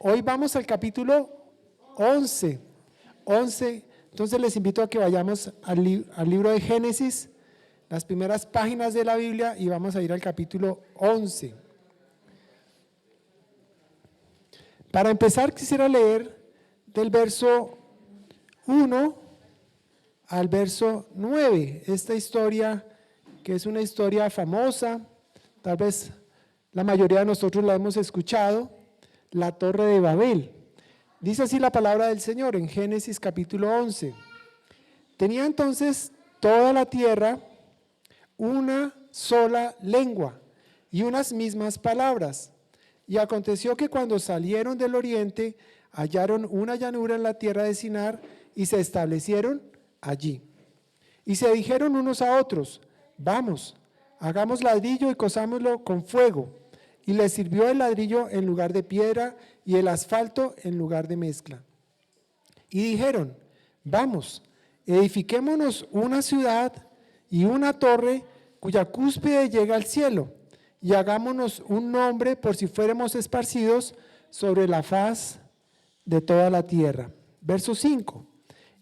Hoy vamos al capítulo 11. Entonces les invito a que vayamos al libro de Génesis, las primeras páginas de la Biblia, y vamos a ir al capítulo 11. Para empezar, quisiera leer del verso 1 al verso 9, esta historia que es una historia famosa, tal vez la mayoría de nosotros la hemos escuchado, la Torre de Babel. Dice así la palabra del Señor en Génesis capítulo 11. Tenía entonces toda la tierra una sola lengua y unas mismas palabras. Y aconteció que cuando salieron del oriente, hallaron una llanura en la tierra de Sinar y se establecieron allí. Y se dijeron unos a otros: vamos, hagamos ladrillo y cosámoslo con fuego. Y les sirvió el ladrillo en lugar de piedra y el asfalto en lugar de mezcla. Y dijeron: vamos, edifiquémonos una ciudad y una torre cuya cúspide llega al cielo, y hagámonos un nombre por si fuéramos esparcidos sobre la faz de toda la tierra. Verso 5.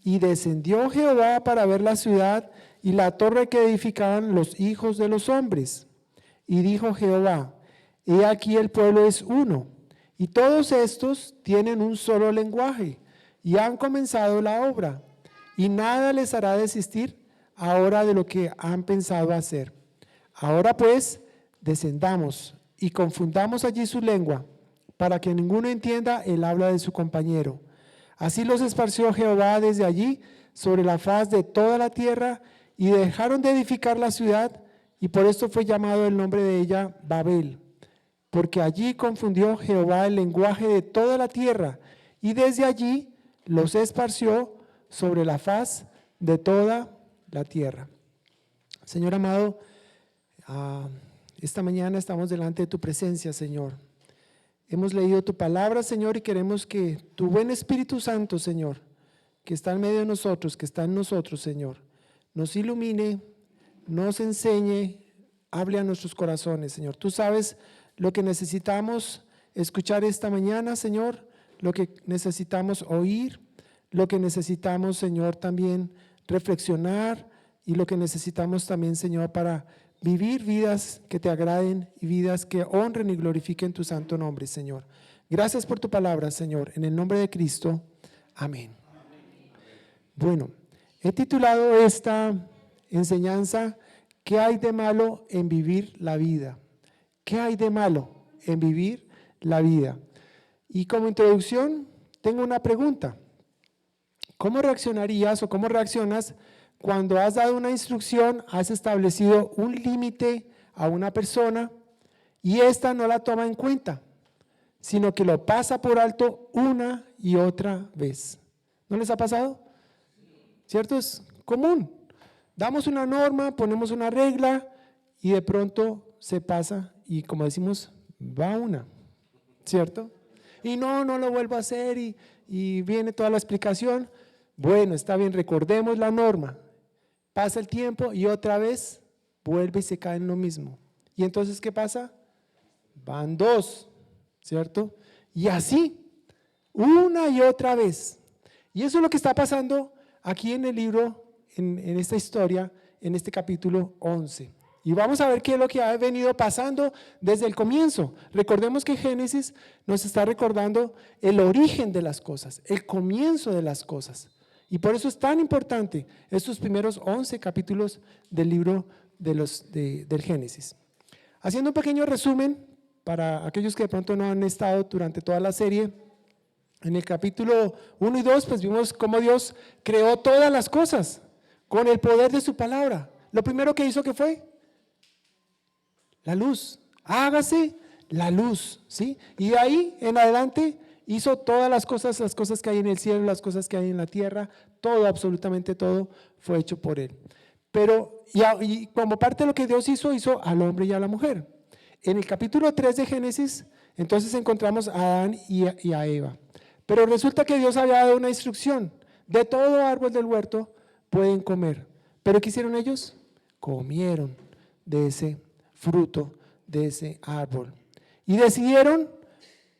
Y descendió Jehová para ver la ciudad y la torre que edificaban los hijos de los hombres. Y dijo Jehová: he aquí el pueblo es uno, y todos estos tienen un solo lenguaje, y han comenzado la obra, y nada les hará desistir ahora de lo que han pensado hacer. Ahora pues, descendamos y confundamos allí su lengua, para que ninguno entienda el habla de su compañero. Así los esparció Jehová desde allí sobre la faz de toda la tierra, y dejaron de edificar la ciudad, y por esto fue llamado el nombre de ella Babel, porque allí confundió Jehová el lenguaje de toda la tierra, y desde allí los esparció sobre la faz de toda la tierra. Señor amado, esta mañana estamos delante de tu presencia, Señor. Hemos leído tu palabra, Señor, y queremos que tu buen Espíritu Santo, Señor, que está en medio de nosotros, que está en nosotros, Señor, nos ilumine, nos enseñe, hable a nuestros corazones, Señor. Tú sabes lo que necesitamos escuchar esta mañana, Señor, lo que necesitamos oír, lo que necesitamos, Señor, también reflexionar, y lo que necesitamos también, Señor, para vivir vidas que te agraden y vidas que honren y glorifiquen tu santo nombre, Señor. Gracias por tu palabra, Señor, en el nombre de Cristo. Amén. Bueno, he titulado esta enseñanza: ¿qué hay de malo en vivir la vida? ¿Qué hay de malo en vivir la vida? Y como introducción tengo una pregunta. ¿Cómo reaccionarías o cómo reaccionas cuando has dado una instrucción, has establecido un límite a una persona y ésta no la toma en cuenta, sino que lo pasa por alto una y otra vez? ¿No les ha pasado? ¿Cierto? Es común. Damos una norma, ponemos una regla y de pronto se pasa y, como decimos, va una, ¿cierto? Y no lo vuelvo a hacer y viene toda la explicación. Bueno, está bien, recordemos la norma. Pasa el tiempo y otra vez vuelve y se cae en lo mismo. Y entonces, ¿qué pasa? Van dos, ¿cierto? Y así, una y otra vez. Y eso es lo que está pasando aquí en el libro, en esta historia, en este capítulo 11. Y vamos a ver qué es lo que ha venido pasando desde el comienzo. Recordemos que Génesis nos está recordando el origen de las cosas, el comienzo de las cosas. Y por eso es tan importante estos primeros 11 capítulos del libro del Génesis. Haciendo un pequeño resumen para aquellos que de pronto no han estado durante toda la serie, en el capítulo 1 y 2 pues vimos cómo Dios creó todas las cosas con el poder de su palabra. Lo primero que hizo, ¿qué fue? La luz. Hágase la luz, ¿sí? Y de ahí en adelante hizo todas las cosas que hay en el cielo, las cosas que hay en la tierra, todo, absolutamente todo fue hecho por Él. Pero, y como parte de lo que Dios hizo al hombre y a la mujer. En el capítulo 3 de Génesis, entonces encontramos a Adán y a Eva. Pero resulta que Dios había dado una instrucción: de todo árbol del huerto pueden comer. ¿Pero qué hicieron ellos? Comieron de ese fruto, de ese árbol. Y decidieron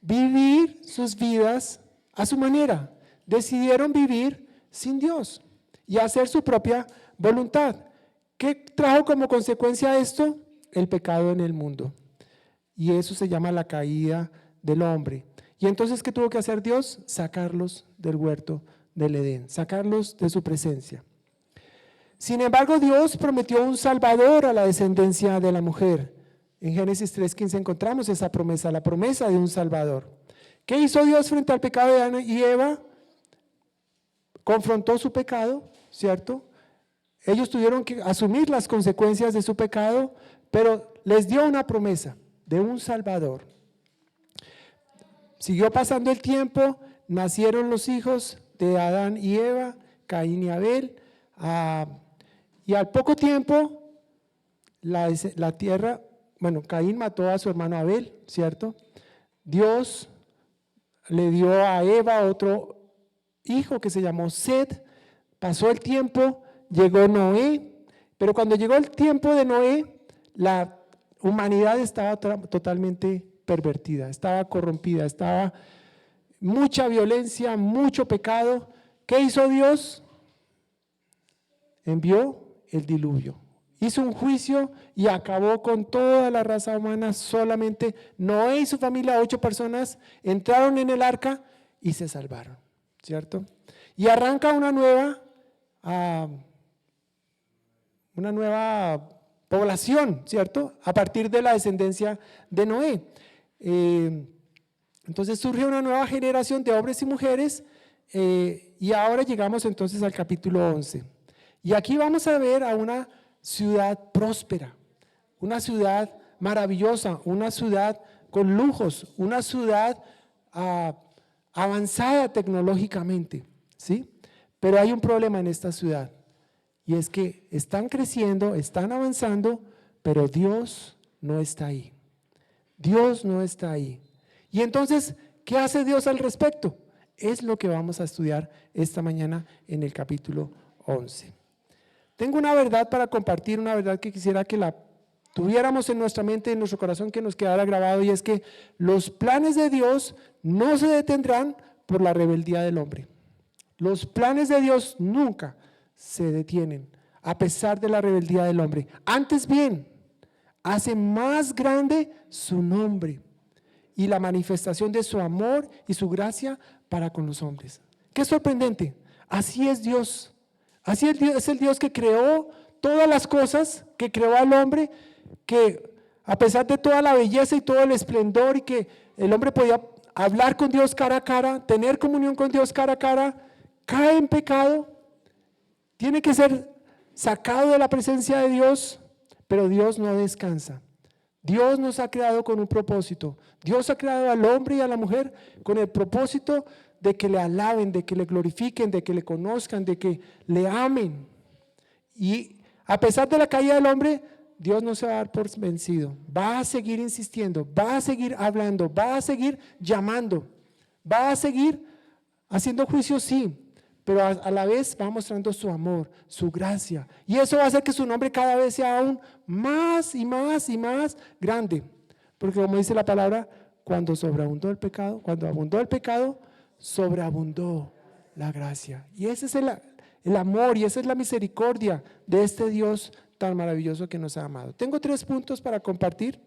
vivir sus vidas a su manera. Decidieron vivir sin Dios y hacer su propia voluntad. ¿Qué trajo como consecuencia esto? El pecado en el mundo. Y eso se llama la caída del hombre. Y entonces, ¿qué tuvo que hacer Dios? Sacarlos del huerto del Edén, sacarlos de su presencia. Sin embargo, Dios prometió un Salvador a la descendencia de la mujer. En Génesis 3:15 encontramos esa promesa, la promesa de un Salvador. ¿Qué hizo Dios frente al pecado de Adán y Eva? Confrontó su pecado, ¿cierto? Ellos tuvieron que asumir las consecuencias de su pecado, pero les dio una promesa de un Salvador. Siguió pasando el tiempo, nacieron los hijos de Adán y Eva, Caín y Abel, y al poco tiempo la tierra, Caín mató a su hermano Abel, ¿cierto? Dios le dio a Eva otro hijo que se llamó Set. Pasó el tiempo, llegó Noé, pero cuando llegó el tiempo de Noé, la humanidad estaba totalmente pervertida, estaba corrompida, estaba mucha violencia, mucho pecado. ¿Qué hizo Dios? Envió el diluvio. Hizo un juicio y acabó con toda la raza humana. Solamente Noé y su familia, 8 personas, entraron en el arca y se salvaron, ¿cierto? Y arranca una nueva población, ¿cierto? A partir de la descendencia de Noé. Entonces surge una nueva generación de hombres y mujeres, y ahora llegamos entonces al capítulo 11. Y aquí vamos a ver a una ciudad próspera, una ciudad maravillosa, una ciudad con lujos, una ciudad avanzada tecnológicamente, ¿sí? Pero hay un problema en esta ciudad, y es que están creciendo, están avanzando, pero Dios no está ahí. Dios no está ahí. Y entonces, ¿qué hace Dios al respecto? Es lo que vamos a estudiar esta mañana en el capítulo 11. Tengo una verdad para compartir, una verdad que quisiera que la tuviéramos en nuestra mente, en nuestro corazón, que nos quedara grabado, y es que los planes de Dios no se detendrán por la rebeldía del hombre. Los planes de Dios nunca se detienen a pesar de la rebeldía del hombre. Antes bien, hace más grande su nombre y la manifestación de su amor y su gracia para con los hombres. Qué sorprendente. Así es Dios. Así es el Dios que creó todas las cosas, que creó al hombre, que a pesar de toda la belleza y todo el esplendor, y que el hombre podía hablar con Dios cara a cara, tener comunión con Dios cara a cara, cae en pecado, tiene que ser sacado de la presencia de Dios, pero Dios no descansa. Dios nos ha creado con un propósito. Dios ha creado al hombre y a la mujer con el propósito de que le alaben, de que le glorifiquen, de que le conozcan, de que le amen. Y a pesar de la caída del hombre, Dios no se va a dar por vencido. Va a seguir insistiendo, va a seguir hablando, va a seguir llamando, va a seguir haciendo juicio, sí, pero a la vez va mostrando su amor, su gracia. Y eso va a hacer que su nombre cada vez sea aún más y más y más grande. Porque como dice la palabra, cuando abundó el pecado, sobreabundó la gracia. Y ese es el amor, y esa es la misericordia de este Dios tan maravilloso que nos ha amado. Tengo 3 puntos para compartir.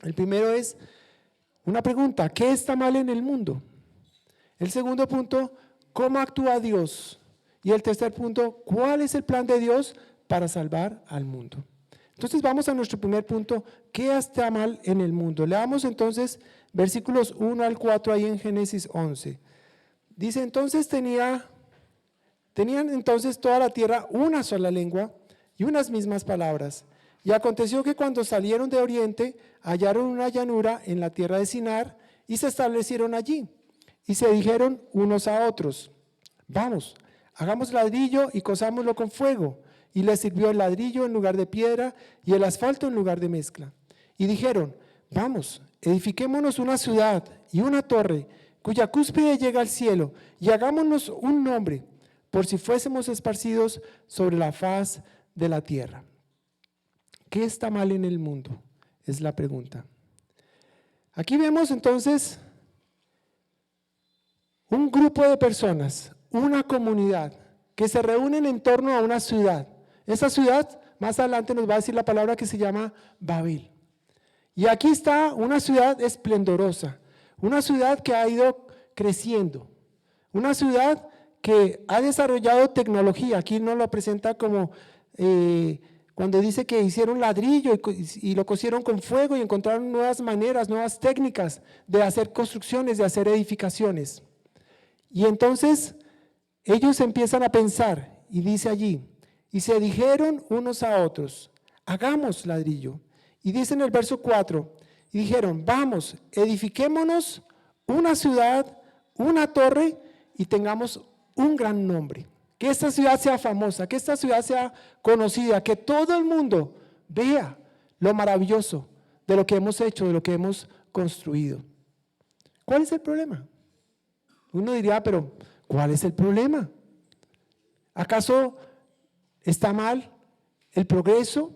El primero es una pregunta: ¿qué está mal en el mundo? El segundo punto: ¿cómo actúa Dios? Y el tercer punto: ¿cuál es el plan de Dios para salvar al mundo? Entonces vamos a nuestro primer punto: ¿qué está mal en el mundo? Leamos entonces versículos 1 al 4 ahí en Génesis 11. Dice: tenían entonces toda la tierra una sola lengua y unas mismas palabras. Y aconteció que cuando salieron de oriente, hallaron una llanura en la tierra de Sinar y se establecieron allí. Y se dijeron unos a otros: vamos, hagamos ladrillo y cosámoslo con fuego. Y les sirvió el ladrillo en lugar de piedra y el asfalto en lugar de mezcla. Y dijeron: vamos, edifiquémonos una ciudad y una torre cuya cúspide llega al cielo, y hagámonos un nombre, por si fuésemos esparcidos sobre la faz de la tierra. ¿Qué está mal en el mundo? Es la pregunta. Aquí vemos entonces un grupo de personas, una comunidad que se reúnen en torno a una ciudad. Esa ciudad, más adelante nos va a decir la palabra que se llama Babel. Y aquí está una ciudad esplendorosa, una ciudad que ha ido creciendo, una ciudad que ha desarrollado tecnología. Aquí nos lo presenta como cuando dice que hicieron ladrillo y lo cosieron con fuego y encontraron nuevas maneras, nuevas técnicas de hacer construcciones, de hacer edificaciones. Y entonces ellos empiezan a pensar y dice allí, y se dijeron unos a otros, hagamos ladrillo. Y dice en el verso 4, y dijeron, vamos, edifiquémonos una ciudad, una torre y tengamos un gran nombre. Que esta ciudad sea famosa, que esta ciudad sea conocida, que todo el mundo vea lo maravilloso de lo que hemos hecho, de lo que hemos construido. ¿Cuál es el problema? Uno diría, pero ¿cuál es el problema? ¿Acaso está mal el progreso?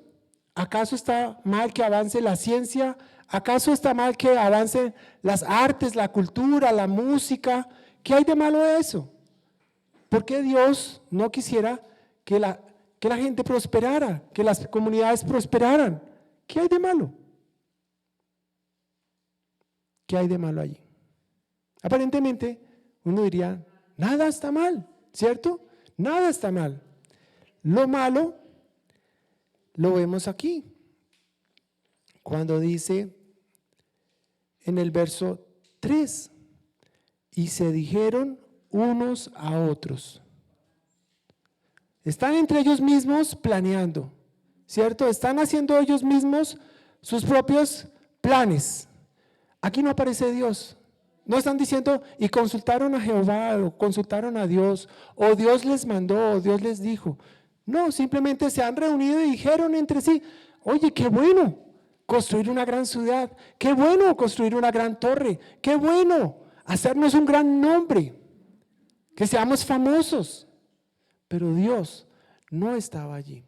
¿Acaso está mal que avance la ciencia? ¿Acaso está mal que avancen las artes, la cultura, la música? ¿Qué hay de malo de eso? ¿Por qué Dios no quisiera que la gente prosperara, que las comunidades prosperaran? ¿Qué hay de malo? ¿Qué hay de malo allí? Aparentemente uno diría, nada está mal, ¿cierto? Nada está mal. Lo malo lo vemos aquí, cuando dice en el verso 3, y se dijeron unos a otros. Están entre ellos mismos planeando, ¿cierto? Están haciendo ellos mismos sus propios planes. Aquí no aparece Dios. No están diciendo, y consultaron a Jehová, o consultaron a Dios, o Dios les mandó, o Dios les dijo. No, simplemente se han reunido y dijeron entre sí, oye, qué bueno construir una gran ciudad, qué bueno construir una gran torre, qué bueno hacernos un gran nombre, que seamos famosos. Pero Dios no estaba allí.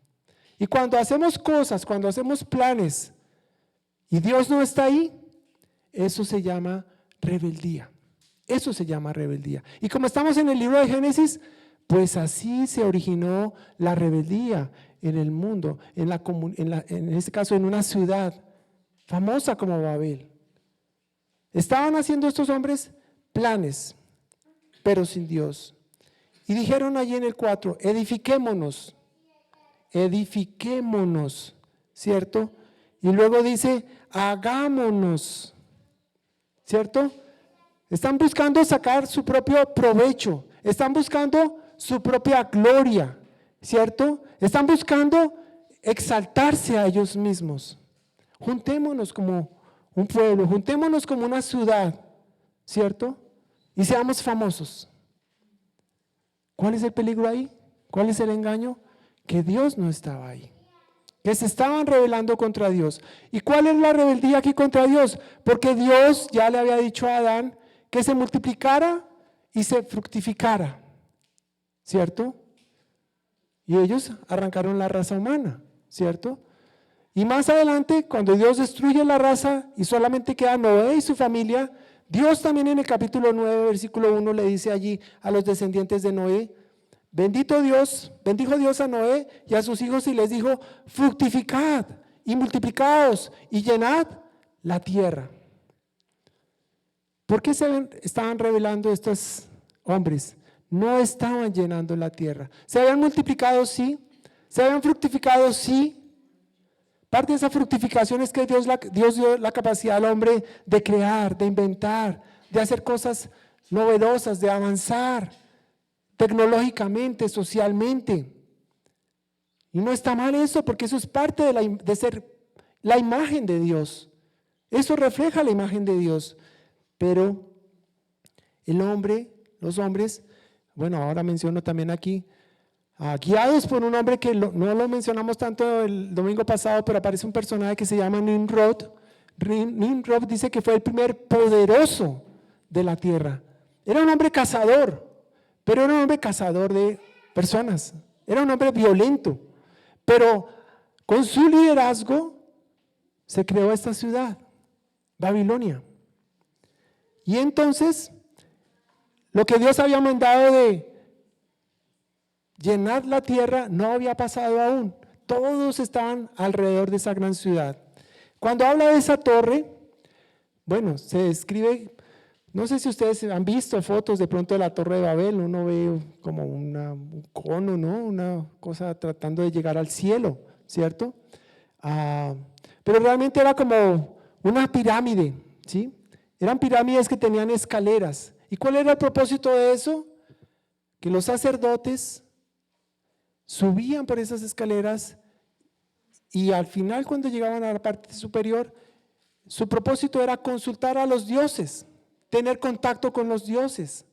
Y cuando hacemos cosas, cuando hacemos planes, y Dios no está ahí, eso se llama rebeldía. Eso se llama rebeldía. Y como estamos en el libro de Génesis, pues así se originó la rebeldía en el mundo, en este caso en una ciudad famosa como Babel. Estaban haciendo estos hombres planes, pero sin Dios. Y dijeron allí en el 4, edifiquémonos, ¿cierto? Y luego dice, hagámonos, ¿cierto? Están buscando sacar su propio provecho, están buscando su propia gloria, ¿cierto? Están buscando exaltarse a ellos mismos. Juntémonos como un pueblo, juntémonos como una ciudad, ¿cierto? Y seamos famosos. ¿Cuál es el peligro ahí? ¿Cuál es el engaño? Que Dios no estaba ahí, que se estaban rebelando contra Dios. ¿Y cuál es la rebeldía aquí contra Dios? Porque Dios ya le había dicho a Adán que se multiplicara y se fructificara, ¿cierto? Y ellos arrancaron la raza humana, ¿cierto? Y más adelante, cuando Dios destruye la raza y solamente queda Noé y su familia, Dios también en el capítulo 9, versículo 1 le dice allí a los descendientes de Noé, bendijo Dios a Noé y a sus hijos y les dijo, fructificad y multiplicaos y llenad la tierra. ¿Por qué se estaban rebelando estos hombres? No estaban llenando la tierra. ¿Se habían multiplicado? Sí. ¿Se habían fructificado? Sí. Parte de esa fructificación es que Dios dio la capacidad al hombre de crear, de inventar, de hacer cosas novedosas, de avanzar tecnológicamente, socialmente. Y no está mal eso, porque eso es parte de ser la imagen de Dios. Eso refleja la imagen de Dios. Pero el hombre, los hombres, bueno, ahora menciono también aquí, guiados por un hombre que no lo mencionamos tanto el domingo pasado, pero aparece un personaje que se llama Nimrod. Nimrod dice que fue el primer poderoso de la tierra. Era un hombre cazador, pero era un hombre cazador de personas. Era un hombre violento, pero con su liderazgo se creó esta ciudad, Babilonia. Y entonces Lo que Dios había mandado de llenar la tierra no había pasado aún. Todos estaban alrededor de esa gran ciudad. Cuando habla de esa torre, bueno, se describe, no sé si ustedes han visto fotos de pronto de la Torre de Babel, uno ve como un cono, ¿no? Una cosa tratando de llegar al cielo, ¿cierto? Pero realmente era como una pirámide, ¿sí? Eran pirámides que tenían escaleras. ¿Y cuál era el propósito de eso? Que los sacerdotes subían por esas escaleras y al final, cuando llegaban a la parte superior, su propósito era consultar a los dioses, tener contacto con los dioses,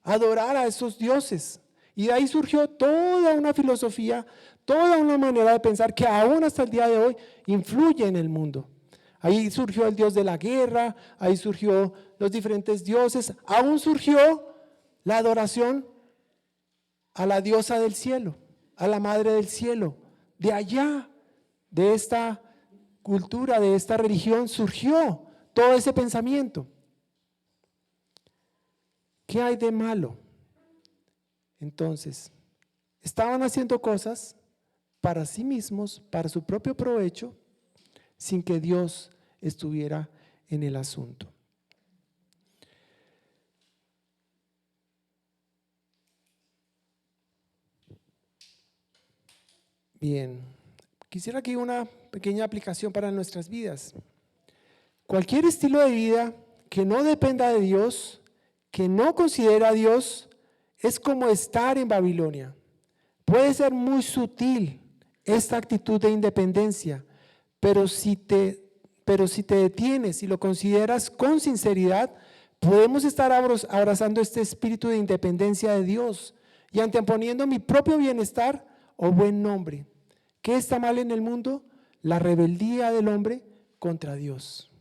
adorar a esos dioses. Y de ahí surgió toda una filosofía, toda una manera de pensar que aún hasta el día de hoy influye en el mundo. Ahí surgió el dios de la guerra, ahí surgió los diferentes dioses, aún surgió la adoración a la diosa del cielo, a la madre del cielo. De allá, de esta cultura, de esta religión, surgió todo ese pensamiento. ¿Qué hay de malo? Entonces, estaban haciendo cosas para sí mismos, para su propio provecho, sin que Dios estuviera en el asunto. Bien, quisiera que una pequeña aplicación para nuestras vidas. Cualquier estilo de vida que no dependa de Dios, que no considera a Dios, es como estar en Babilonia. Puede ser muy sutil esta actitud de independencia, pero si te detienes y lo consideras con sinceridad, podemos estar abrazando este espíritu de independencia de Dios y anteponiendo mi propio bienestar o buen nombre. ¿Qué está mal en el mundo? La rebeldía del hombre contra Dios.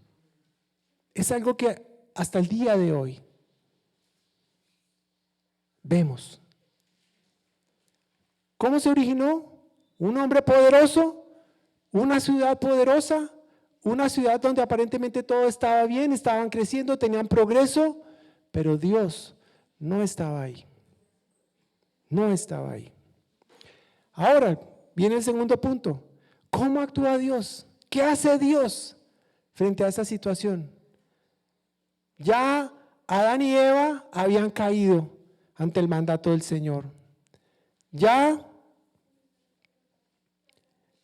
Es algo que hasta el día de hoy vemos. ¿Cómo se originó? Un hombre poderoso, una ciudad poderosa, una ciudad donde aparentemente todo estaba bien, estaban creciendo, tenían progreso, pero Dios no estaba ahí. No estaba ahí. Ahora viene el segundo punto. ¿Cómo actúa Dios? ¿Qué hace Dios frente a esa situación? Ya Adán y Eva habían caído ante el mandato del Señor. Ya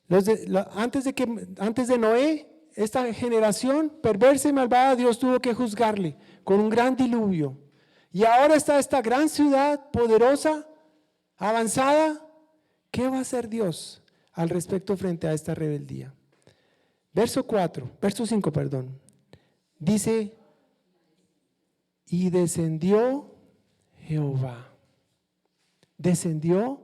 antes de Noé, esta generación perversa y malvada, Dios tuvo que juzgarle con un gran diluvio. Y ahora está esta gran ciudad poderosa, avanzada. ¿Qué va a hacer Dios al respecto frente a esta rebeldía? Verso 5, dice: y descendió Jehová. Descendió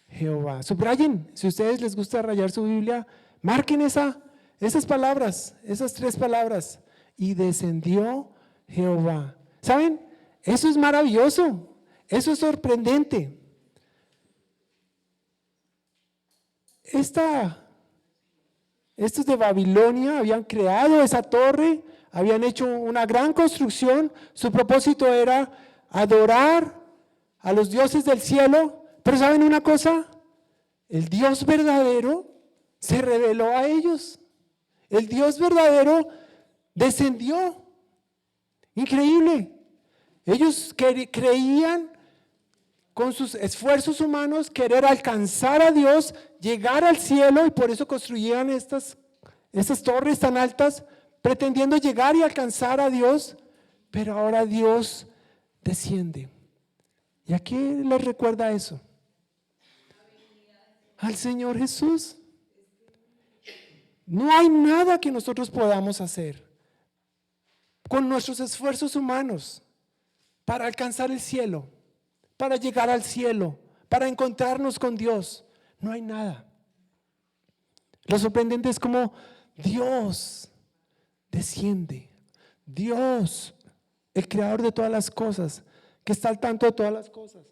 Jehová. Subrayen, si a ustedes les gusta rayar su Biblia, marquen esas palabras, esas 3 palabras. Y descendió Jehová. ¿Saben? Eso es maravilloso, eso es sorprendente. Estos de Babilonia habían creado esa torre, habían hecho una gran construcción, su propósito era adorar a los dioses del cielo, pero ¿saben una cosa? El Dios verdadero se reveló a ellos, el Dios verdadero descendió. Increíble. Ellos creían con sus esfuerzos humanos querer alcanzar a Dios, llegar al cielo, y por eso construían estas torres tan altas, pretendiendo llegar y alcanzar a Dios, pero ahora Dios desciende. ¿Y a qué les recuerda eso? Al Señor Jesús. No hay nada que nosotros podamos hacer con nuestros esfuerzos humanos para alcanzar el cielo, para llegar al cielo, para encontrarnos con Dios. No hay nada. Lo sorprendente es cómo Dios desciende. Dios, el creador de todas las cosas, que está al tanto de todas las cosas.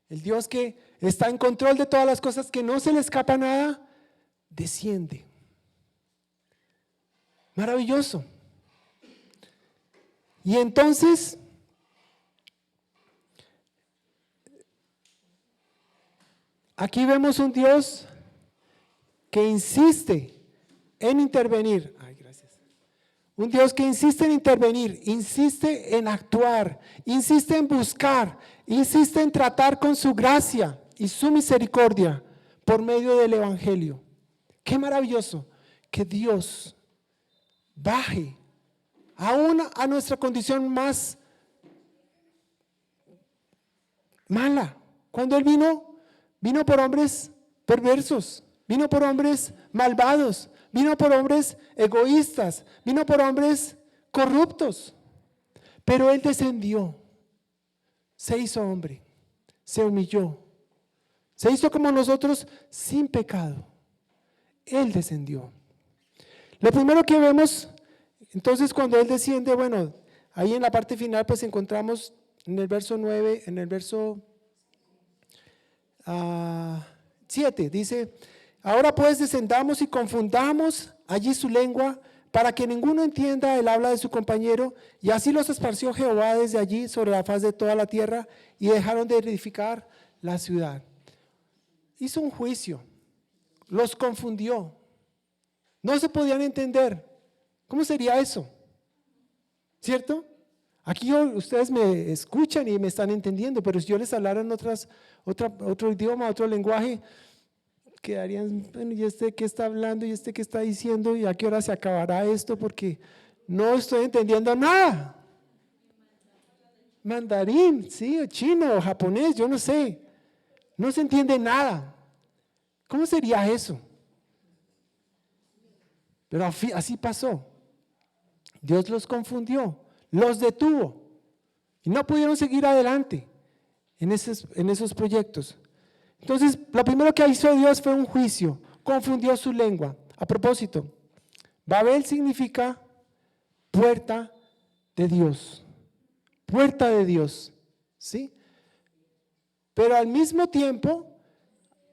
El Dios que está en control de todas las cosas, que no se le escapa nada, desciende. Maravilloso. Y entonces, aquí vemos un Dios que insiste en intervenir. Ay, gracias. Un Dios que insiste en intervenir, insiste en actuar, insiste en buscar, insiste en tratar con su gracia y su misericordia por medio del Evangelio. Qué maravilloso que Dios baje aún a nuestra condición más mala. Cuando Él vino por hombres perversos, vino por hombres malvados, vino por hombres egoístas, vino por hombres corruptos. Pero Él descendió, se hizo hombre, se humilló, se hizo como nosotros sin pecado. Él descendió. Lo primero que vemos, entonces, cuando Él desciende, bueno, ahí en la parte final pues encontramos en el verso 9, en el verso 7, dice: ahora pues descendamos y confundamos allí su lengua, para que ninguno entienda el habla de su compañero. Y así los esparció Jehová desde allí sobre la faz de toda la tierra, y dejaron de edificar la ciudad. Hizo un juicio, los confundió, no se podían entender. ¿Cómo sería eso? ¿Cierto? Aquí ustedes me escuchan y me están entendiendo, pero si yo les hablara en otro idioma, otro lenguaje, quedarían, bueno, ¿y este qué está hablando? ¿Y este qué está diciendo? ¿Y a qué hora se acabará esto? Porque no estoy entendiendo nada. Mandarín, sí, o chino, o japonés, yo no sé. No se entiende nada. ¿Cómo sería eso? Pero así pasó. Dios los confundió, los detuvo y no pudieron seguir adelante en esos proyectos. Entonces, lo primero que hizo Dios fue un juicio, confundió su lengua. A propósito, Babel significa puerta de Dios, puerta de Dios, ¿sí? Pero al mismo tiempo,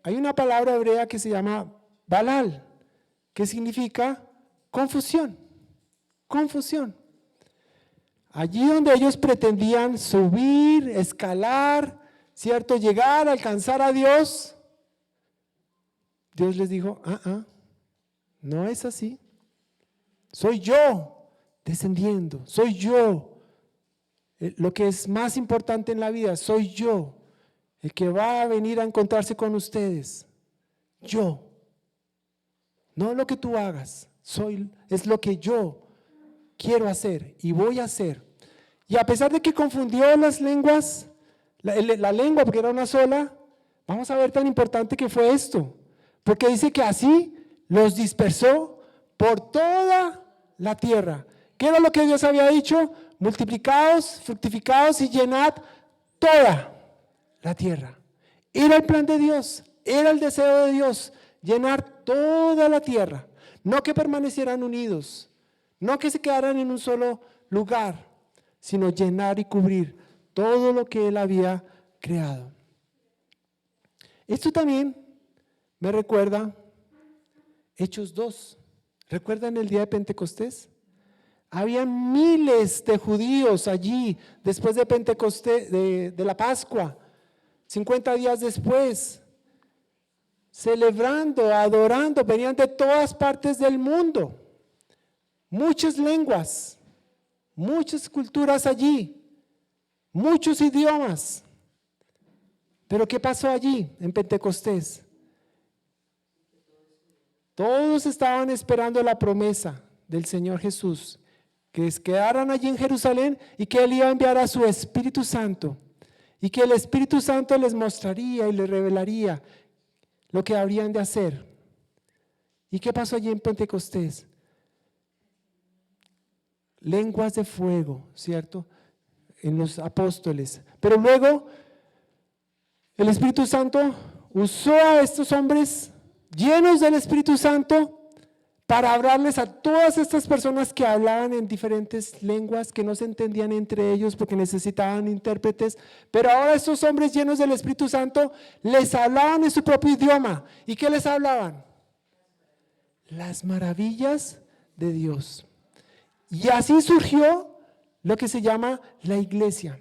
hay una palabra hebrea que se llama Balal, que significa confusión, confusión. Allí donde ellos pretendían subir, escalar, ¿cierto? Llegar, alcanzar a Dios, Dios les dijo: no es así. Soy yo descendiendo, soy yo. Lo que es más importante en la vida, soy yo el que va a venir a encontrarse con ustedes. Yo. No lo que tú hagas, es lo que yo quiero hacer y voy a hacer. Y a pesar de que confundió las lenguas, la lengua, porque era una sola, vamos a ver tan importante que fue esto, porque dice que así los dispersó por toda la tierra. ¿Qué era lo que Dios había dicho? Multiplicaos, fructificaos y llenad toda la tierra. Era el plan de Dios, era el deseo de Dios, llenar toda la tierra, no que permanecieran unidos, no que se quedaran en un solo lugar, sino llenar y cubrir todo lo que Él había creado. Esto también me recuerda Hechos 2. ¿Recuerdan el día de Pentecostés? Había miles de judíos allí después de Pentecostés, de la Pascua, 50 días después, celebrando, adorando, venían de todas partes del mundo, muchas lenguas, muchas culturas allí, muchos idiomas. Pero ¿qué pasó allí en Pentecostés? Todos estaban esperando la promesa del Señor Jesús, que quedaran allí en Jerusalén y que Él iba a enviar a su Espíritu Santo y que el Espíritu Santo les mostraría y les revelaría lo que habrían de hacer. ¿Y qué pasó allí en Pentecostés? Lenguas de fuego, ¿cierto? En los apóstoles. Pero luego el Espíritu Santo usó a estos hombres llenos del Espíritu Santo para hablarles a todas estas personas que hablaban en diferentes lenguas, que no se entendían entre ellos porque necesitaban intérpretes, pero ahora estos hombres llenos del Espíritu Santo les hablaban en su propio idioma. ¿Y qué les hablaban? Las maravillas de Dios. Y así surgió lo que se llama la iglesia.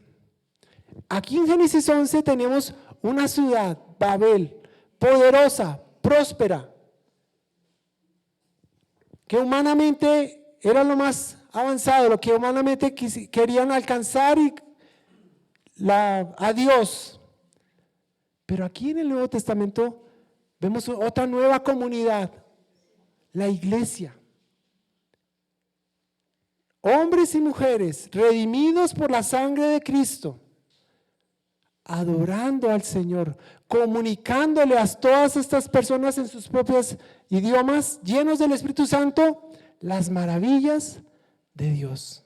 Aquí en Génesis 11 tenemos una ciudad, Babel, poderosa, próspera, que humanamente era lo más avanzado, lo que humanamente querían alcanzar a Dios. Pero aquí en el Nuevo Testamento vemos otra nueva comunidad, la iglesia. Hombres y mujeres redimidos por la sangre de Cristo, adorando al Señor, comunicándole a todas estas personas en sus propios idiomas, llenos del Espíritu Santo, las maravillas de Dios.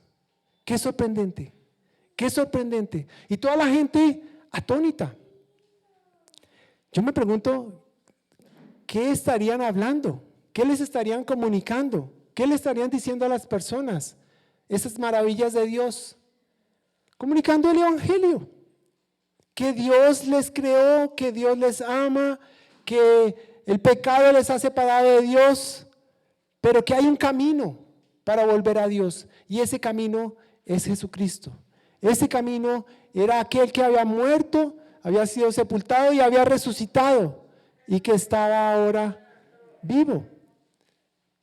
Qué sorprendente, qué sorprendente. Y toda la gente atónita. Yo me pregunto, ¿qué estarían hablando? ¿Qué les estarían comunicando? ¿Qué le estarían diciendo a las personas? Esas maravillas de Dios. Comunicando el Evangelio. Que Dios les creó, que Dios les ama, que el pecado les ha separado de Dios, pero que hay un camino para volver a Dios. Y ese camino es Jesucristo. Ese camino era aquel que había muerto, había sido sepultado y había resucitado y que estaba ahora vivo,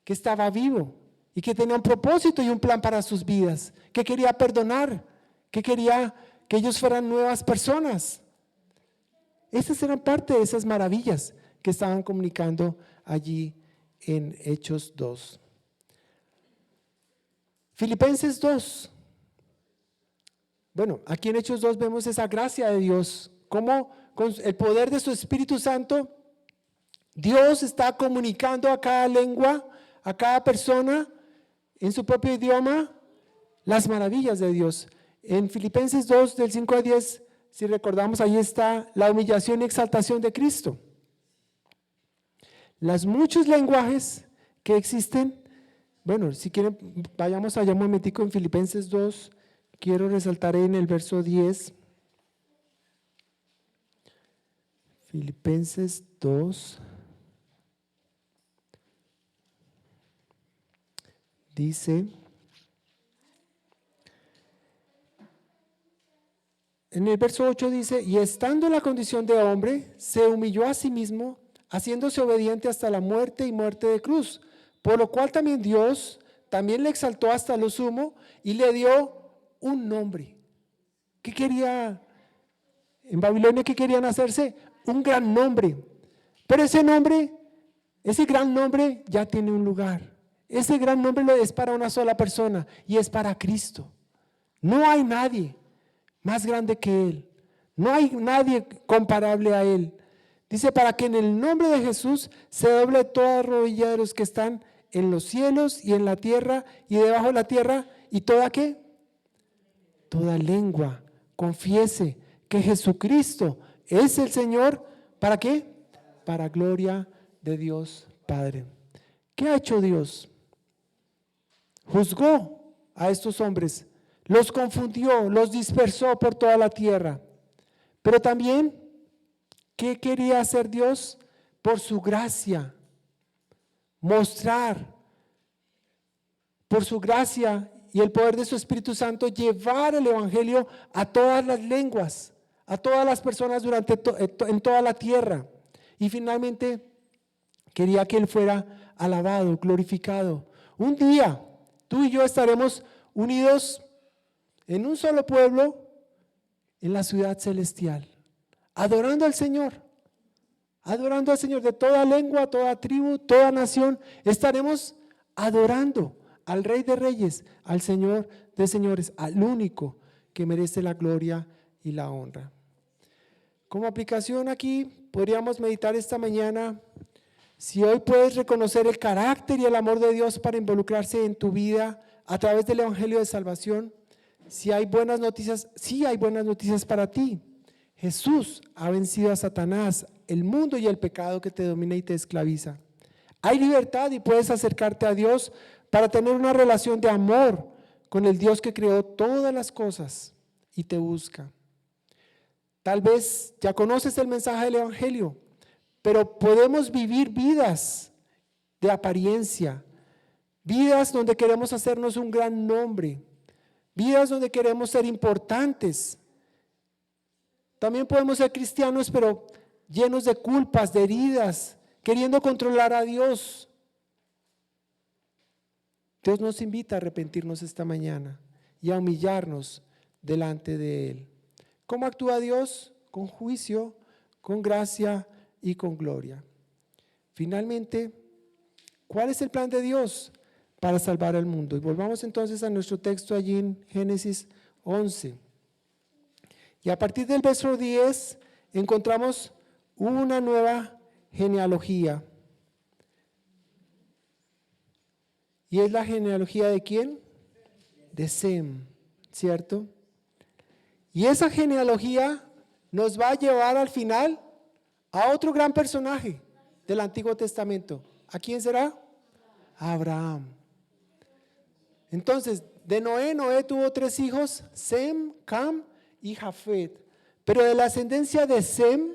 que estaba vivo y que tenía un propósito y un plan para sus vidas, que quería perdonar, que quería que ellos fueran nuevas personas. Esas eran parte de esas maravillas que estaban comunicando allí en Hechos 2. Filipenses 2. Bueno, aquí en Hechos 2 vemos esa gracia de Dios, cómo con el poder de su Espíritu Santo, Dios está comunicando a cada lengua, a cada persona, en su propio idioma, las maravillas de Dios. En Filipenses 2, del 5 al 10, si recordamos, ahí está la humillación y exaltación de Cristo. Los muchos lenguajes que existen, bueno, si quieren, vayamos allá un momentico en Filipenses 2, quiero resaltar en el verso 10. Filipenses 2. Dice, en el verso 8 dice, y estando en la condición de hombre, se humilló a sí mismo, haciéndose obediente hasta la muerte y muerte de cruz, por lo cual también Dios también le exaltó hasta lo sumo y le dio un nombre. ¿Qué quería? En Babilonia, ¿qué querían hacerse? Un gran nombre. Pero ese nombre, ese gran nombre ya tiene un lugar. Ese gran nombre es para una sola persona y es para Cristo. No hay nadie más grande que Él. No hay nadie comparable a Él. Dice, para que en el nombre de Jesús se doble toda rodilla de los que están en los cielos y en la tierra y debajo de la tierra, y toda ¿qué? Toda lengua confiese que Jesucristo es el Señor. ¿Para qué? Para gloria de Dios Padre. ¿Qué ha hecho Dios? Juzgó a estos hombres, los confundió, los dispersó por toda la tierra. Pero también, ¿qué quería hacer Dios? Por su gracia, mostrar, por su gracia y el poder de su Espíritu Santo, llevar el Evangelio a todas las lenguas, a todas las personas en toda la tierra. Y finalmente, quería que Él fuera alabado, glorificado. Un día, tú y yo estaremos unidos en un solo pueblo en la ciudad celestial, adorando al Señor de toda lengua, toda tribu, toda nación. Estaremos adorando al Rey de Reyes, al Señor de Señores, al único que merece la gloria y la honra. Como aplicación aquí, podríamos meditar esta mañana. Si hoy puedes reconocer el carácter y el amor de Dios para involucrarse en tu vida a través del Evangelio de Salvación, si hay buenas noticias, sí hay buenas noticias para ti. Jesús ha vencido a Satanás, el mundo y el pecado que te domina y te esclaviza. Hay libertad y puedes acercarte a Dios para tener una relación de amor con el Dios que creó todas las cosas y te busca. Tal vez ya conoces el mensaje del Evangelio, pero podemos vivir vidas de apariencia, vidas donde queremos hacernos un gran nombre, vidas donde queremos ser importantes. También podemos ser cristianos, pero llenos de culpas, de heridas, queriendo controlar a Dios. Dios nos invita a arrepentirnos esta mañana y a humillarnos delante de Él. ¿Cómo actúa Dios? Con juicio, con gracia y con gloria. Finalmente, ¿cuál es el plan de Dios para salvar al mundo? Y volvamos entonces a nuestro texto allí en Génesis 11. Y a partir del verso 10 encontramos una nueva genealogía. ¿Y es la genealogía de quién? De Sem, ¿cierto? Y esa genealogía nos va a llevar al final a otro gran personaje del Antiguo Testamento. ¿A quién será? A Abraham. Entonces, de Noé tuvo 3 hijos, Sem, Cam y Jafet. Pero de la ascendencia de Sem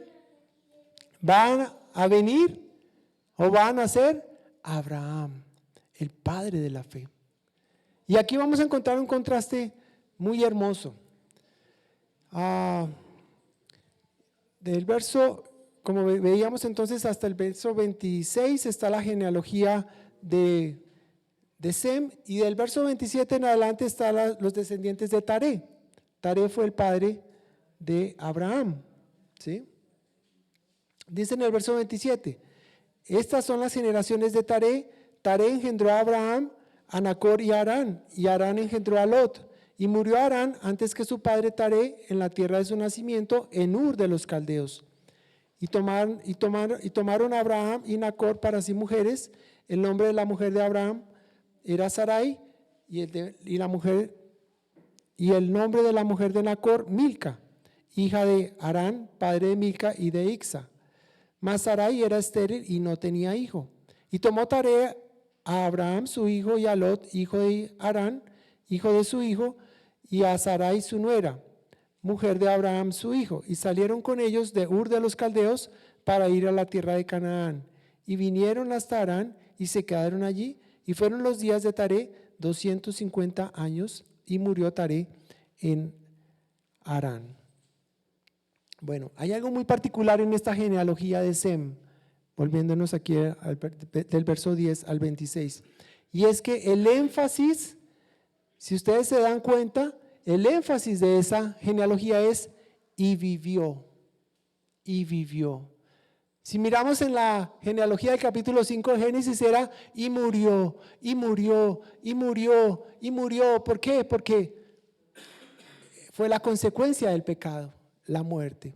van a venir o van a ser Abraham, el padre de la fe. Y aquí vamos a encontrar un contraste muy hermoso. Del verso, como veíamos entonces, hasta el verso 26 está la genealogía de Sem, y del verso 27 en adelante están los descendientes de Taré. Taré fue el padre de Abraham, ¿sí? Dice en el verso 27, estas son las generaciones de Taré. Taré engendró a Abraham, a Nacor y Harán engendró a Lot. Y murió Harán antes que su padre Taré en la tierra de su nacimiento, en Ur de los Caldeos. Y tomaron a Abraham y Nacor para sí mujeres. El nombre de la mujer de Abraham era Sarai, y el nombre de la mujer de Nacor, Milca, hija de Harán, padre de Milca y de Ixa. Mas Sarai era estéril y no tenía hijo. Y tomó Taré a Abraham su hijo y a Lot, hijo de Harán, hijo de su hijo, y a Sarai su nuera, mujer de Abraham su hijo, y salieron con ellos de Ur de los Caldeos para ir a la tierra de Canaán. Y vinieron hasta Harán y se quedaron allí, y fueron los días de Taré 250 años, y murió Taré en Harán. Bueno, hay algo muy particular en esta genealogía de Sem, volviéndonos aquí del verso 10 al 26, y es que el énfasis, si ustedes se dan cuenta, el énfasis de esa genealogía es y vivió, y vivió. Si miramos en la genealogía del capítulo 5 de Génesis era y murió, y murió, y murió, y murió. ¿Por qué? Porque fue la consecuencia del pecado, la muerte.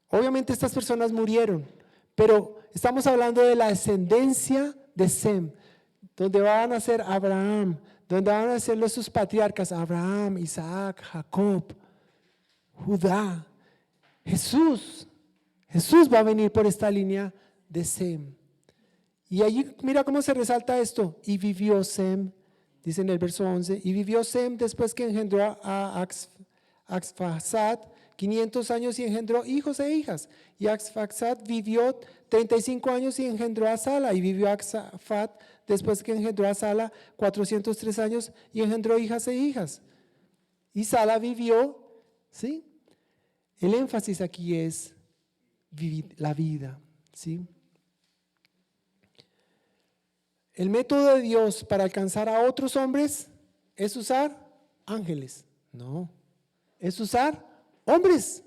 Obviamente estas personas murieron, pero estamos hablando de la descendencia de Sem, donde van a ser Abraham, donde van a ser sus patriarcas, Abraham, Isaac, Jacob, Judá, Jesús. Jesús va a venir por esta línea de Sem. Y allí mira cómo se resalta esto. Y vivió Sem, dice en el verso 11, y vivió Sem después que engendró a Arfaxad 500 años y engendró hijos e hijas. Y Arfaxad vivió 35 años y engendró a Sala. Y vivió Arfaxad después que engendró a Sala 403 años y engendró hijas e hijas. Y Sala vivió, ¿sí? El énfasis aquí es la vida, ¿sí? El método de Dios para alcanzar a otros hombres es usar ángeles. No, es usar hombres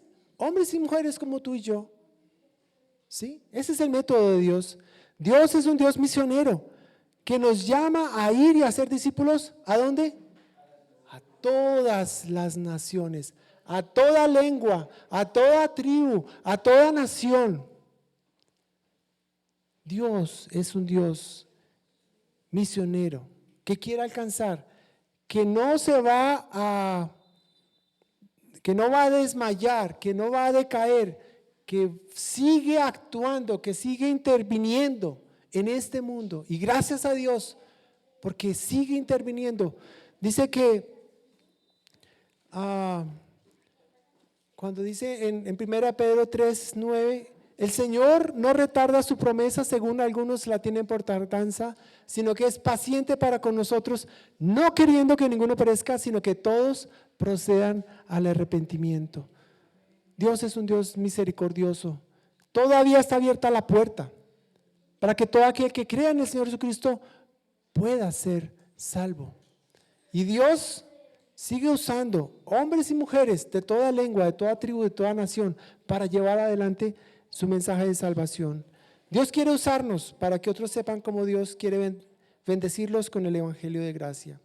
y mujeres como tú y yo. ¿Sí? Ese es el método de Dios. Dios es un Dios misionero que nos llama a ir y a hacer discípulos. ¿A dónde? A todas las naciones, a toda lengua, a toda tribu, a toda nación. Dios es un Dios misionero que quiere alcanzar, que no va a desmayar, que no va a decaer, que sigue actuando, que sigue interviniendo en este mundo. Y gracias a Dios, porque sigue interviniendo. Dice que cuando dice en 1 Pedro 3:9, El Señor no retarda su promesa según algunos la tienen por tardanza, sino que es paciente para con nosotros, no queriendo que ninguno perezca, sino que todos procedan al arrepentimiento. Dios es un Dios misericordioso. Todavía está abierta la puerta para que todo aquel que crea en el Señor Jesucristo pueda ser salvo. Y Dios sigue usando hombres y mujeres de toda lengua, de toda tribu, de toda nación para llevar adelante su mensaje de salvación. Dios quiere usarnos para que otros sepan cómo Dios quiere bendecirlos con el evangelio de gracia.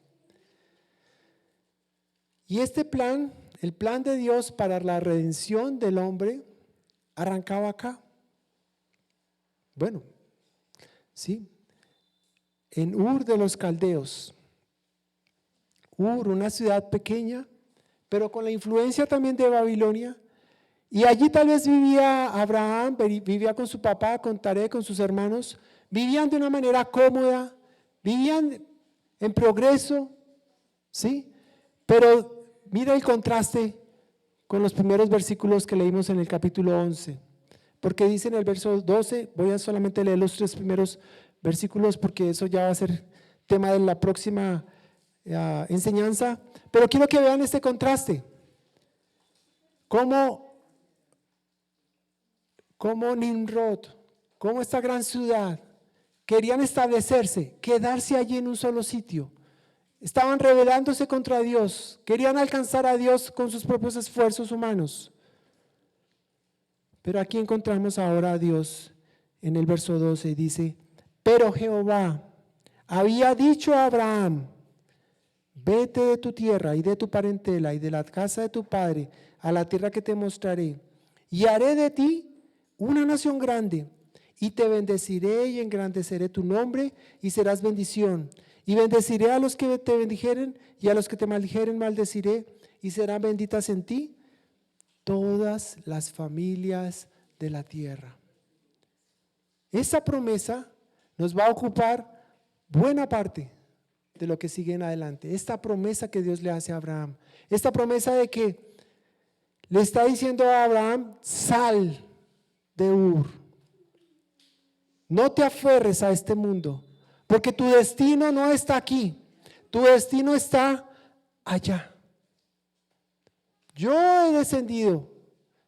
Y este plan, el plan de Dios para la redención del hombre, arrancaba acá. Bueno, sí, en Ur de los Caldeos. Ur, una ciudad pequeña, pero con la influencia también de Babilonia. Y allí tal vez vivía Abraham, vivía con su papá, con Taré, con sus hermanos. Vivían de una manera cómoda, vivían en progreso, ¿sí? Pero mira el contraste con los primeros versículos que leímos en el capítulo 11. Porque dice en el verso 12, voy a solamente leer los 3 primeros versículos porque eso ya va a ser tema de la próxima enseñanza. Pero quiero que vean este contraste. Cómo Nimrod, cómo esta gran ciudad querían establecerse, quedarse allí en un solo sitio. Estaban rebelándose contra Dios, querían alcanzar a Dios con sus propios esfuerzos humanos. Pero aquí encontramos ahora a Dios en el verso 12, dice: pero Jehová había dicho a Abraham: vete de tu tierra y de tu parentela y de la casa de tu padre a la tierra que te mostraré, y haré de ti una nación grande, y te bendeciré y engrandeceré tu nombre, y serás bendición. Y bendeciré a los que te bendijeren, y a los que te maldijeren maldeciré, y serán benditas en ti todas las familias de la tierra. Esa promesa nos va a ocupar buena parte de lo que sigue en adelante. Esta promesa que Dios le hace a Abraham, esta promesa de que le está diciendo a Abraham: sal de Ur, no te aferres a este mundo, porque tu destino no está aquí, tu destino está allá. Yo he descendido,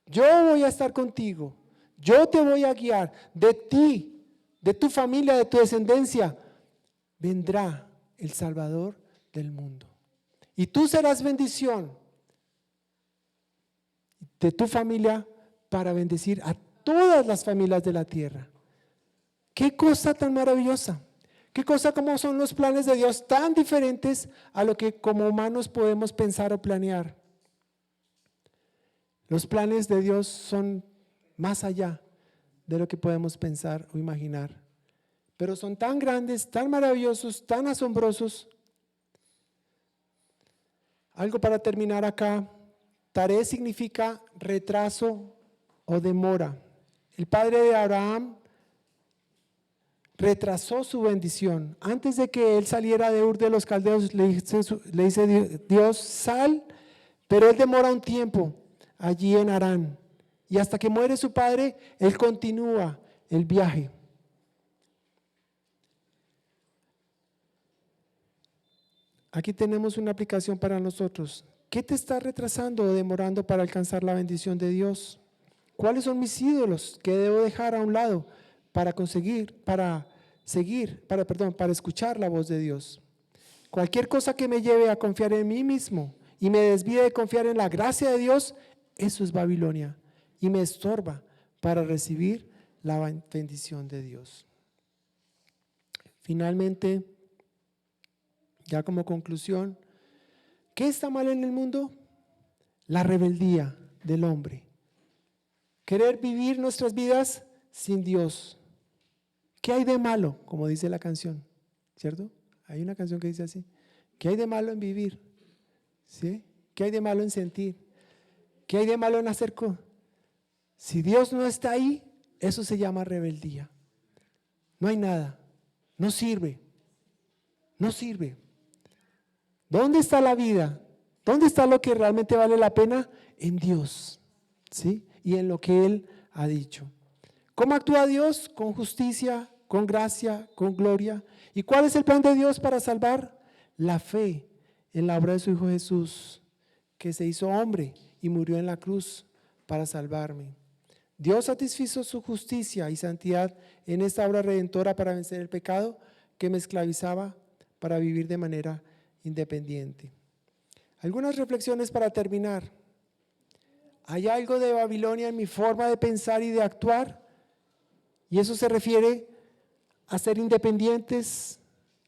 yo voy a estar contigo, yo te voy a guiar. De ti, de tu familia, de tu descendencia, vendrá el Salvador del mundo. Y tú serás bendición de tu familia para bendecir a todas las familias de la tierra. Qué cosa tan maravillosa, qué cosa como son los planes de Dios tan diferentes a lo que como humanos podemos pensar o planear. Los planes de Dios son más allá de lo que podemos pensar o imaginar, pero son tan grandes, tan maravillosos, tan asombrosos. Algo para terminar acá. Taré significa retraso o demora. El padre de Abraham retrasó su bendición. Antes de que él saliera de Ur de los Caldeos, le dice Dios: sal, pero él demora un tiempo allí en Harán. Y hasta que muere su padre, él continúa el viaje. Aquí tenemos una aplicación para nosotros. ¿Qué te está retrasando o demorando para alcanzar la bendición de Dios? ¿Cuáles son mis ídolos que debo dejar a un lado para escuchar la voz de Dios? Cualquier cosa que me lleve a confiar en mí mismo y me desvíe de confiar en la gracia de Dios, eso es Babilonia y me estorba para recibir la bendición de Dios. Finalmente, ya como conclusión, ¿qué está mal en el mundo? La rebeldía del hombre. Querer vivir nuestras vidas sin Dios. ¿Qué hay de malo? Como dice la canción, ¿cierto? Hay una canción que dice así: ¿qué hay de malo en vivir? ¿Sí? ¿Qué hay de malo en sentir? ¿Qué hay de malo en hacer cosas? Si Dios no está ahí, eso se llama rebeldía. No hay nada, no sirve, no sirve. ¿Dónde está la vida? ¿Dónde está lo que realmente vale la pena? En Dios, ¿sí? Y en lo que Él ha dicho. ¿Cómo actúa Dios? Con justicia, con gracia, con gloria. ¿Y cuál es el plan de Dios para salvar? La fe en la obra de su Hijo Jesús, que se hizo hombre y murió en la cruz para salvarme. Dios satisfizo su justicia y santidad en esta obra redentora para vencer el pecado que me esclavizaba para vivir de manera independiente. Algunas reflexiones para terminar. ¿Hay algo de Babilonia en mi forma de pensar y de actuar? Y eso se refiere a ser independientes,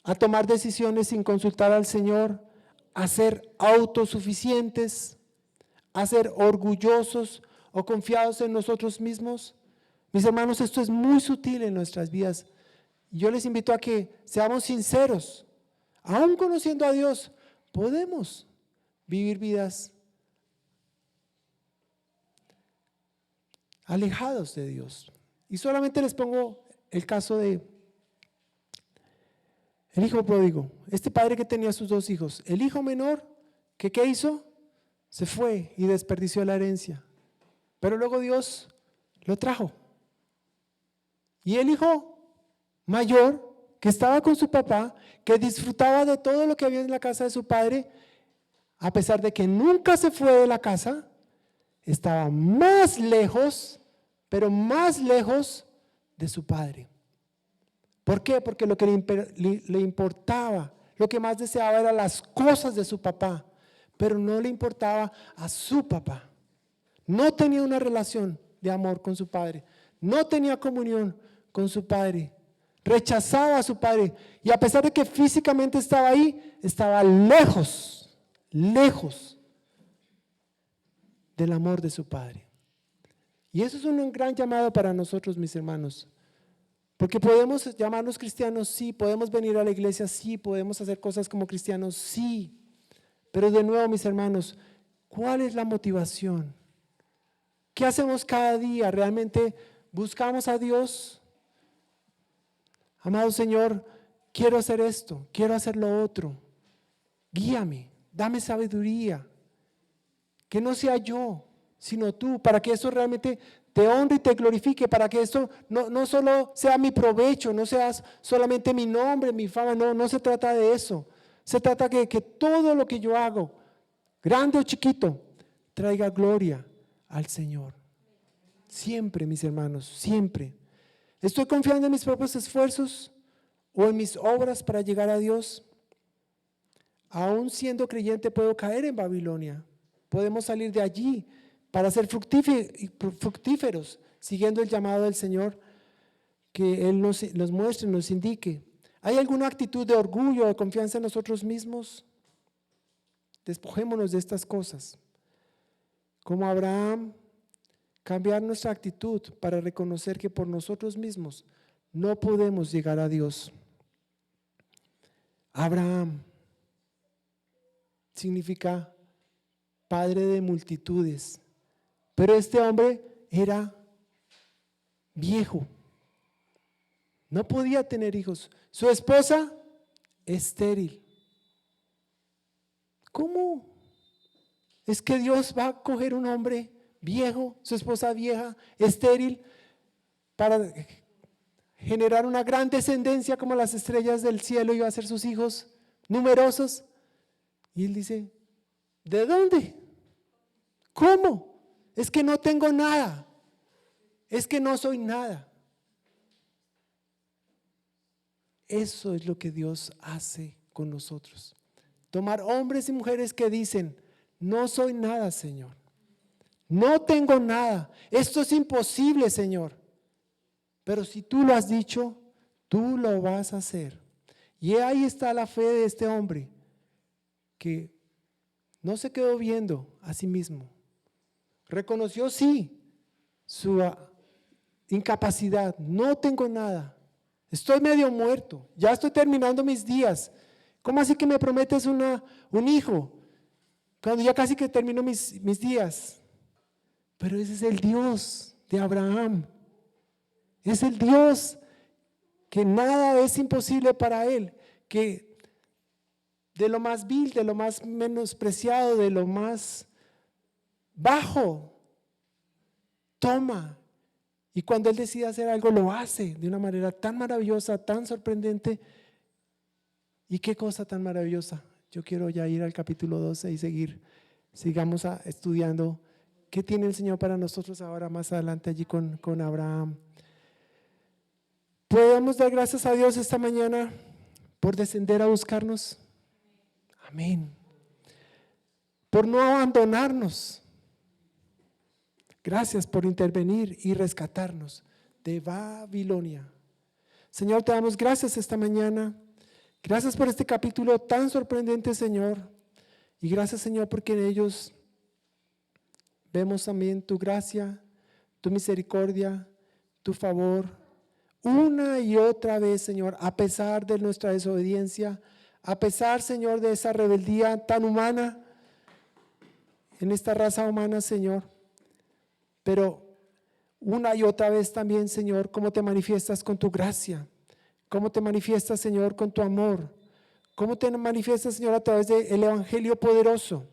a tomar decisiones sin consultar al Señor, a ser autosuficientes, a ser orgullosos o confiados en nosotros mismos. Mis hermanos, esto es muy sutil en nuestras vidas. Yo les invito a que seamos sinceros. Aún conociendo a Dios, podemos vivir vidas alejados de Dios. Y solamente les pongo el caso de el hijo pródigo. Este padre que tenía sus dos hijos. El hijo menor, que ¿qué hizo? Se fue y desperdició la herencia. Pero luego Dios lo trajo. Y el hijo mayor, que estaba con su papá, que disfrutaba de todo lo que había en la casa de su padre, a pesar de que nunca se fue de la casa, estaba más lejos, pero más lejos de su padre. ¿Por qué? Porque lo que le importaba, lo que más deseaba eran las cosas de su papá, pero no le importaba a su papá. No tenía una relación de amor con su padre, no tenía comunión con su padre, rechazaba a su padre y a pesar de que físicamente estaba ahí, estaba lejos, lejos del amor de su padre. Y eso es un gran llamado para nosotros, mis hermanos, porque podemos llamarnos cristianos, sí, podemos venir a la iglesia, sí, podemos hacer cosas como cristianos, sí, pero de nuevo, mis hermanos, ¿cuál es la motivación? ¿Qué hacemos cada día? ¿Realmente buscamos a Dios? Amado Señor, quiero hacer esto, quiero hacer lo otro. Guíame, dame sabiduría. Que no sea yo, sino tú, para que esto realmente te honre y te glorifique, para que esto no solo sea mi provecho, no sea solamente mi nombre, mi fama, no se trata de eso. Se trata de que todo lo que yo hago, grande o chiquito, traiga gloria al Señor. Siempre, mis hermanos, siempre. ¿Estoy confiando en mis propios esfuerzos o en mis obras para llegar a Dios? Aún siendo creyente puedo caer en Babilonia. Podemos salir de allí para ser fructíferos, siguiendo el llamado del Señor que Él nos muestre, nos indique. ¿Hay alguna actitud de orgullo o de confianza en nosotros mismos? Despojémonos de estas cosas. Como Abraham, cambiar nuestra actitud para reconocer que por nosotros mismos no podemos llegar a Dios. Abraham significa padre de multitudes, pero este hombre era viejo, no podía tener hijos. Su esposa, estéril. ¿Cómo? ¿Es que Dios va a coger un hombre viejo, su esposa vieja, estéril, para generar una gran descendencia como las estrellas del cielo y va a ser sus hijos numerosos? Y él dice, ¿de dónde? ¿Cómo? Es que no tengo nada, es que no soy nada. Eso es lo que Dios hace con nosotros. Tomar hombres y mujeres que dicen, no soy nada, Señor. No tengo nada. Esto es imposible, Señor. Pero si tú lo has dicho, tú lo vas a hacer. Y ahí está la fe de este hombre, que no se quedó viendo a sí mismo. Reconoció, sí, su incapacidad. No tengo nada. Estoy medio muerto. Ya estoy terminando mis días. ¿Cómo así que me prometes un hijo? Cuando ya casi que termino mis días. Pero ese es el Dios de Abraham. Es el Dios que nada es imposible para Él. Que de lo más vil, de lo más menospreciado, de lo más bajo, toma Y cuando Él decide hacer algo, lo hace de una manera tan maravillosa, tan sorprendente. Y qué cosa tan maravillosa. Yo quiero ya ir al capítulo 12 y sigamos estudiando qué tiene el Señor para nosotros ahora más adelante allí con Abraham. ¿Podemos dar gracias a Dios esta mañana por descender a buscarnos? Amén. Por no abandonarnos. Gracias por intervenir y rescatarnos de Babilonia. Señor, te damos gracias esta mañana. Gracias por este capítulo tan sorprendente, Señor. Y gracias, Señor, porque en ellos vemos también tu gracia, tu misericordia, tu favor. Una y otra vez, Señor, a pesar de nuestra desobediencia, a pesar, Señor, de esa rebeldía tan humana en esta raza humana, Señor. Pero una y otra vez también, Señor, cómo te manifiestas con tu gracia, cómo te manifiestas, Señor, con tu amor, cómo te manifiestas, Señor, a través del Evangelio poderoso,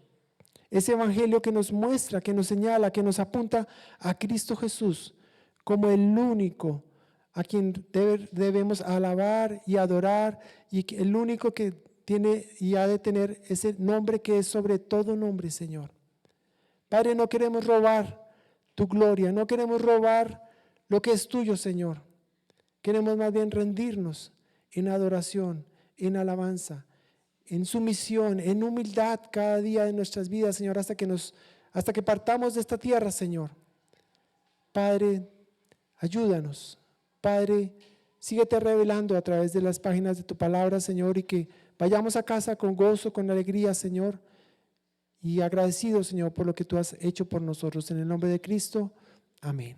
ese Evangelio que nos muestra, que nos señala, que nos apunta a Cristo Jesús como el único a quien debemos alabar y adorar, y el único que tiene y ha de tener ese nombre que es sobre todo nombre, Señor. Padre, no queremos robar tu gloria, no queremos robar lo que es tuyo, Señor. Queremos más bien rendirnos en adoración, en alabanza, en sumisión, en humildad cada día de nuestras vidas, Señor, hasta que partamos de esta tierra, Señor. Padre, ayúdanos. Padre, síguete revelando a través de las páginas de tu palabra, Señor, y que vayamos a casa con gozo, con alegría, Señor, y agradecidos, Señor, por lo que tú has hecho por nosotros. En el nombre de Cristo, amén.